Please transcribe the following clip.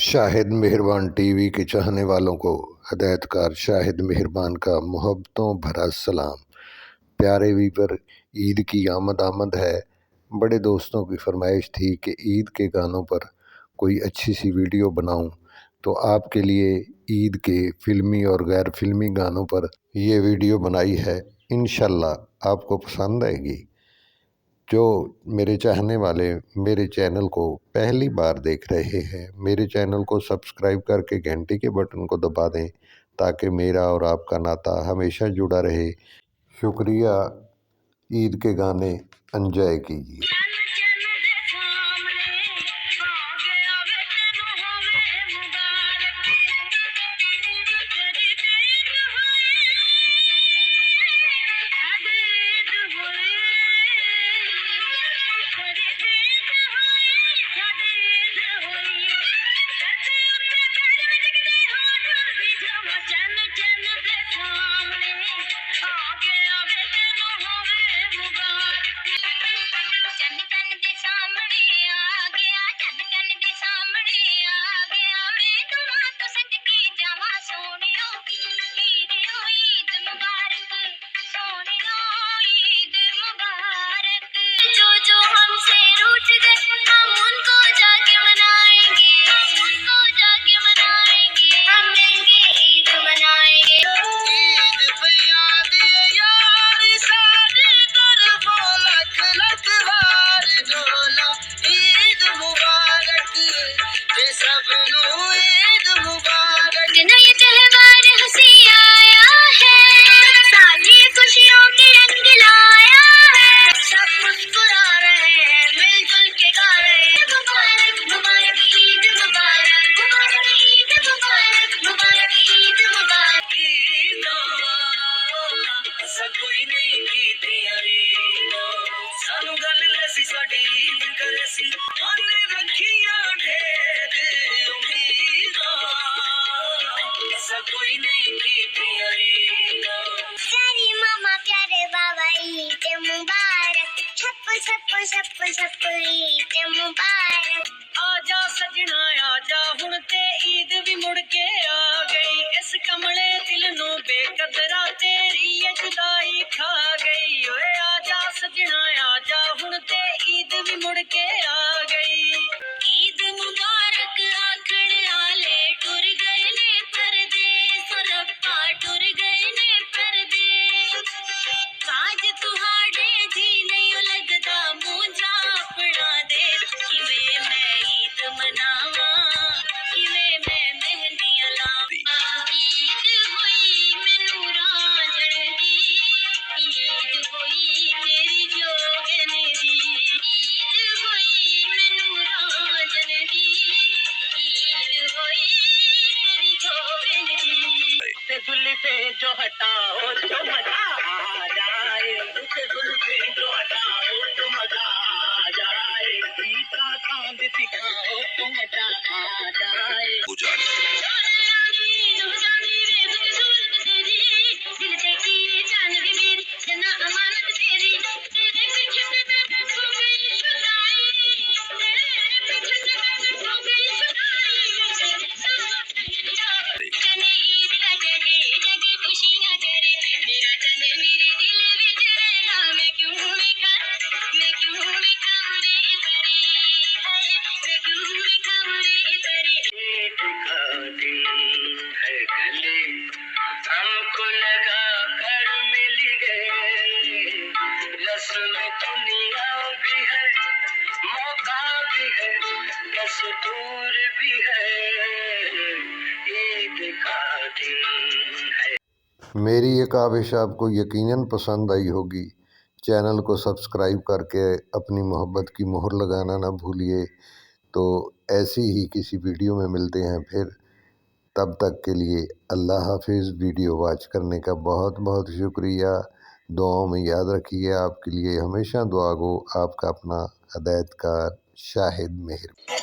शाहिद मेहरबान टीवी के चाहने वालों को हदायतकार शाहिद मेहरबान का मोहब्बतों भरा सलाम। प्यारे वीवर, ईद की आमद आमद है। बड़े दोस्तों की फरमाइश थी कि ईद के गानों पर कोई अच्छी सी वीडियो बनाऊं, तो आपके लिए ईद के फिल्मी और गैर फिल्मी गानों पर ये वीडियो बनाई है। इंशाल्लाह आपको पसंद आएगी। जो मेरे चाहने वाले मेरे चैनल को पहली बार देख रहे हैं, मेरे चैनल को सब्सक्राइब करके घंटी के बटन को दबा दें ताकि मेरा और आपका नाता हमेशा जुड़ा रहे। शुक्रिया। ईद के गाने एंजॉय कीजिए। आजा सजना आजा हुण ते ईद भी मुड़ के आ गई। इस कमले दिल नू बेकदरा तेरी ये जुदाई खा गई। ओए आजा सजना आजा हुण ते ईद भी मुड़ के आ गई। ईद मुबारक आखण आले टुर गए ने परदेस, रब्बा टुर गए ने परदेस। काज तुहाडे जी नहीं लगदा मुझा अपना देश। किवे मैं ईद मनावा, किवे मैं मेहंदियां लावां। ईद होई मैनू रांझण दी, ईद होई तेरी जोगन दी। ईद होई मैनू रांझण दी, ईद होई तेरी जोगन दी। ते जुल्फे जो हटाओ तो मजा आ जाए, उसे जुल्फे जो हटाओ तो मजा आ जाए। सीता चांद दिखाओ तो मजा आ जाए। दूर भी है, ईद का दिन है। मेरी ये काविश आपको यकीनन पसंद आई होगी। चैनल को सब्सक्राइब करके अपनी मोहब्बत की मोहर लगाना ना भूलिए। तो ऐसी ही किसी वीडियो में मिलते हैं फिर। तब तक के लिए अल्लाह हाफिज़। वीडियो वॉच करने का बहुत बहुत शुक्रिया। दुआओं में याद रखिए। आपके लिए हमेशा दुआ गो। आपका अपना हदायतकार शाहिद मेहर।